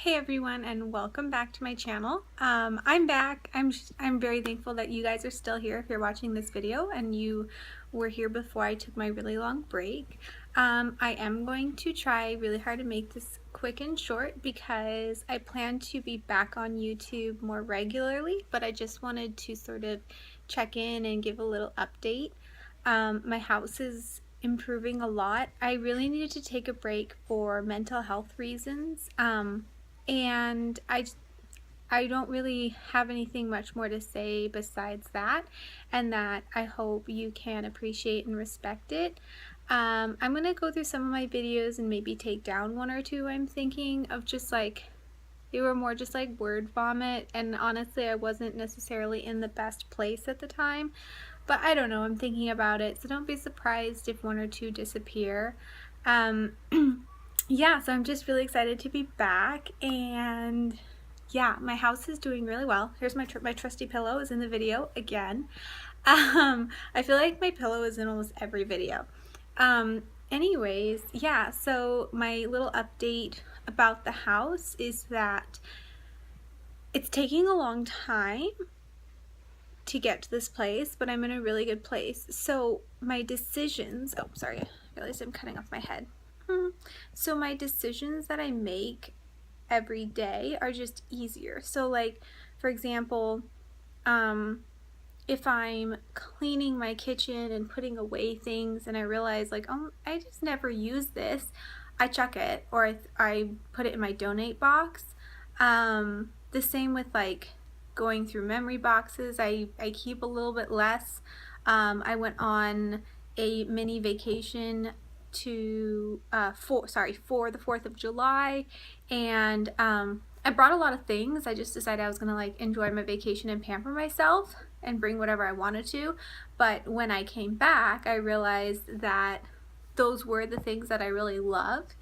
Hey everyone, and welcome back to my channel. I'm back. I'm very thankful that you guys are still here if you're watching this video and you were here before I took my really long break. I am going to try really hard to make this quick and short because I plan to be back on YouTube more regularly, but I just wanted to sort of check in and give a little update. My house is improving a lot. I really needed to take a break for mental health reasons. And I don't really have anything much more to say besides that, and that I hope you can appreciate and respect it. I'm gonna go through some of my videos and maybe take down one or two. I'm thinking of just like, they were more just like word vomit, and honestly I wasn't necessarily in the best place at the time, but I don't know, I'm thinking about it, so don't be surprised if one or two disappear. Yeah, so I'm just really excited to be back, and yeah, my house is doing really well. Here's my trusty pillow is in the video again. I feel like my pillow is in almost every video. Anyways, yeah, so my little update about the house is that it's taking a long time to get to this place, but I'm in a really good place. So my decisions, oh sorry, I realized I'm cutting off my head. So my decisions that I make every day are just easier. So like, for example, if I'm cleaning my kitchen and putting away things and I realize like, oh, I just never use this, I chuck it, or I put it in my donate box. The same with like going through memory boxes. I keep a little bit less. I went on a mini vacation to for the 4th of July, and I brought a lot of things. I just decided I was gonna like enjoy my vacation and pamper myself and bring whatever I wanted to, but when I came back I realized that those were the things that I really loved,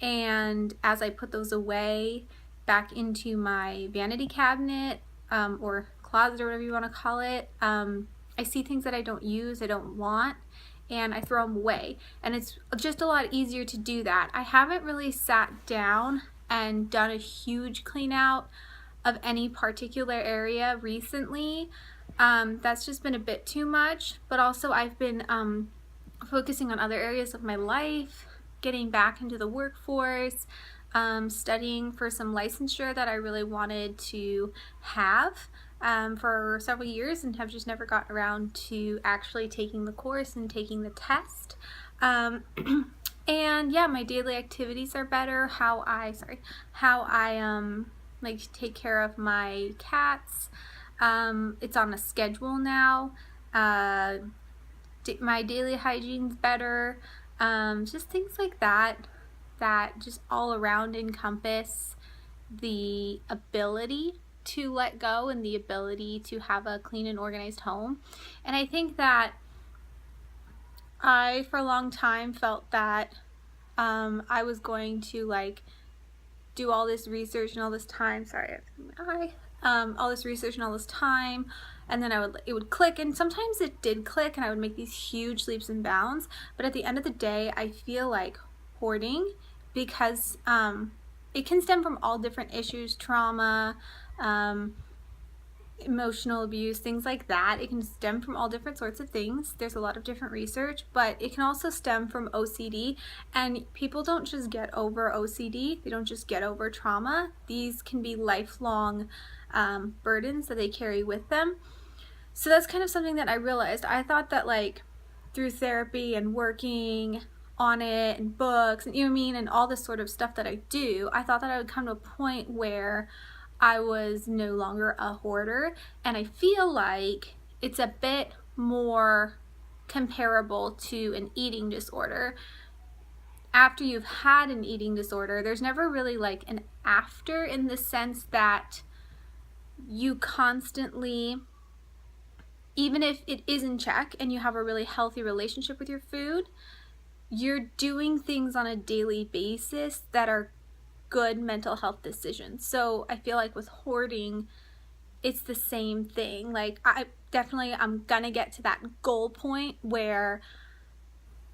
and as I put those away back into my vanity cabinet or closet or whatever you want to call it, I see things that I don't use, I don't want, and I throw them away, and it's just a lot easier to do that. I haven't really sat down and done a huge clean out of any particular area recently. That's just been a bit too much, but also I've been focusing on other areas of my life, getting back into the workforce, studying for some licensure that I really wanted to have for several years and have just never gotten around to actually taking the course and taking the test. And yeah, my daily activities are better. How I like take care of my cats. It's on a schedule now. My daily hygiene's better. Just things like that just all around encompass the ability to let go and the ability to have a clean and organized home. And I think that I for a long time felt that I was going to like do all this research and all this time, all this research and all this time, and then it would click, and sometimes it did click and I would make these huge leaps and bounds, but at the end of the day I feel like hoarding, because it can stem from all different issues, trauma, emotional abuse, things like that. It can stem from all different sorts of things. There's a lot of different research, but it can also stem from OCD, and people don't just get over OCD, they don't just get over trauma. These can be lifelong burdens that they carry with them. So that's kind of something that I realized. I thought that like through therapy and working on it and books and, you know what I mean, and all this sort of stuff that I do, I thought that I would come to a point where I was no longer a hoarder, and I feel like it's a bit more comparable to an eating disorder. After you've had an eating disorder, there's never really like an after, in the sense that you constantly, even if it is in check and you have a really healthy relationship with your food, you're doing things on a daily basis that are good mental health decisions. So I feel like with hoarding, it's the same thing. Like I'm gonna get to that goal point where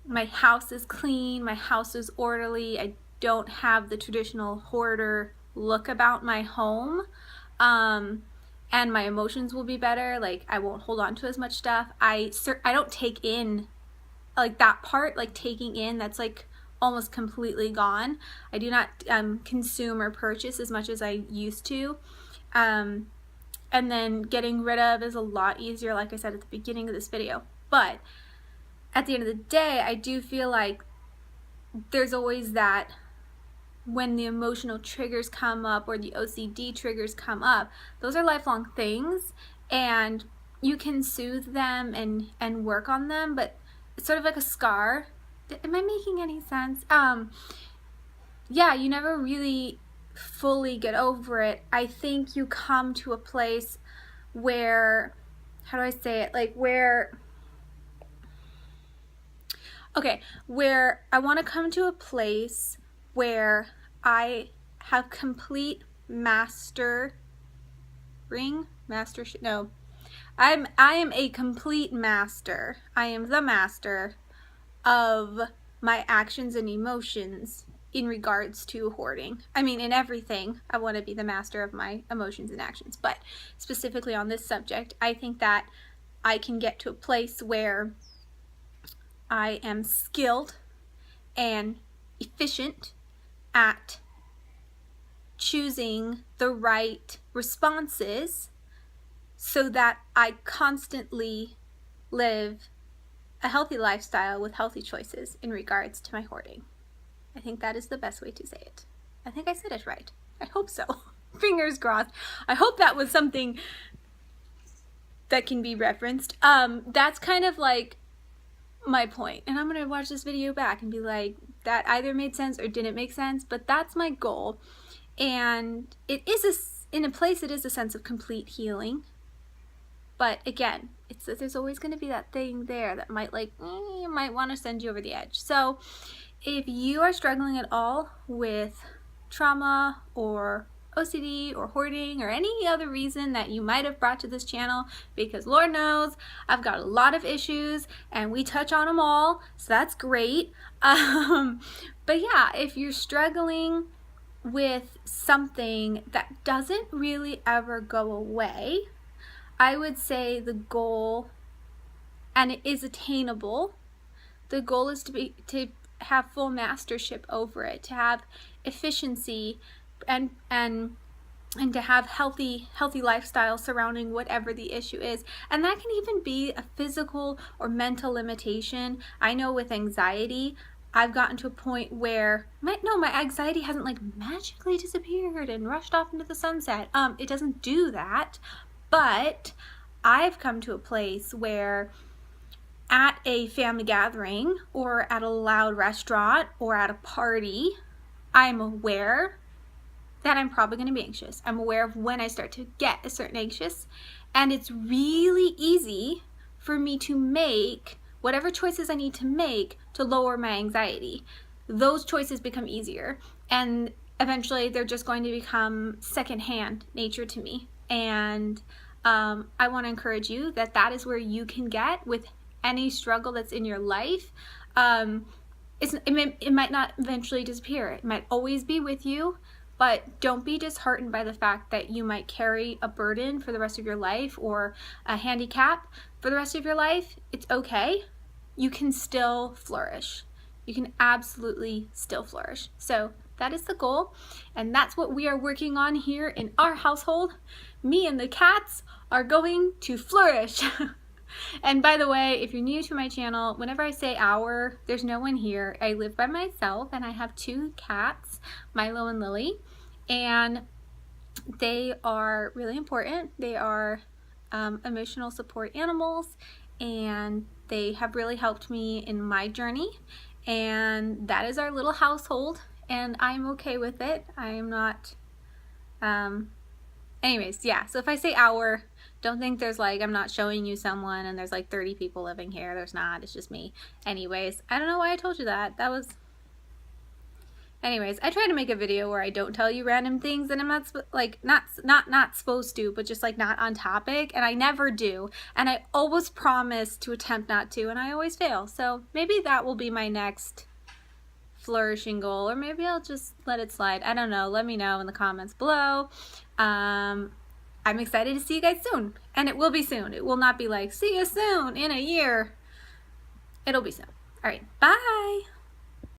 my house is clean, my house is orderly, I don't have the traditional hoarder look about my home, and my emotions will be better. Like, I won't hold on to as much stuff. I don't take in, like, that part, like taking in, that's like almost completely gone. I do not consume or purchase as much as I used to. And then getting rid of is a lot easier, like I said at the beginning of this video. But at the end of the day, I do feel like there's always that, when the emotional triggers come up or the OCD triggers come up, those are lifelong things, and you can soothe them and work on them, but it's sort of like a scar. Am I making any sense? Yeah, you never really fully get over it. I think you come to a place where, how do I say it? Like, where I want to come to a place where I have complete I am a complete master. I am the master of my actions and emotions in regards to hoarding. I mean, in everything, I want to be the master of my emotions and actions, but specifically on this subject, I think that I can get to a place where I am skilled and efficient at choosing the right responses so that I constantly live a healthy lifestyle with healthy choices in regards to my hoarding. I think that is the best way to say it. I think I said it right. I hope so. Fingers crossed. I hope that was something that can be referenced. That's kind of like my point, and I'm gonna watch this video back and be like, that either made sense or didn't make sense, but that's my goal. And it is in a place, it is a sense of complete healing, but again, there's always going to be that thing there that might might want to send you over the edge. So if you are struggling at all with trauma or OCD or hoarding or any other reason that you might have brought to this channel, because Lord knows I've got a lot of issues and we touch on them all, so that's great. But yeah, if you're struggling with something that doesn't really ever go away, I would say the goal, and it is attainable, the goal is to have full mastership over it, to have efficiency and to have healthy lifestyle surrounding whatever the issue is. And that can even be a physical or mental limitation. I know with anxiety, I've gotten to a point where my anxiety hasn't like magically disappeared and rushed off into the sunset. It doesn't do that, but I've come to a place where at a family gathering or at a loud restaurant or at a party, I'm aware that I'm probably going to be anxious. I'm aware of when I start to get a certain anxious, and it's really easy for me to make whatever choices I need to make to lower my anxiety. Those choices become easier, and eventually they're just going to become secondhand nature to me. And I want to encourage you that that is where you can get with any struggle that's in your life. It might not eventually disappear. It might always be with you, but don't be disheartened by the fact that you might carry a burden for the rest of your life or a handicap for the rest of your life. It's okay. You can still flourish. You can absolutely still flourish. So that is the goal, and that's what we are working on here in our household. Me and the cats are going to flourish. And by the way, if you're new to my channel, whenever I say our, there's no one here. I live by myself and I have 2 cats, Milo and Lily, and they are really important. They are emotional support animals, and they have really helped me in my journey, and that is our little household, and I'm okay with it. I am not anyways, yeah, so if I say our, don't think there's like, I'm not showing you someone and there's like 30 people living here. There's not. It's just me. Anyways, I don't know why I told you that. That was... Anyways, I try to make a video where I don't tell you random things and I'm not not supposed to, but just like not on topic, and I never do. And I always promise to attempt not to, and I always fail. So maybe that will be my next flourishing goal, or maybe I'll just let it slide. I don't know. Let me know in the comments below. I'm excited to see you guys soon, and it will be soon. It will not be like, see you soon in a year. It'll be soon. All right, bye.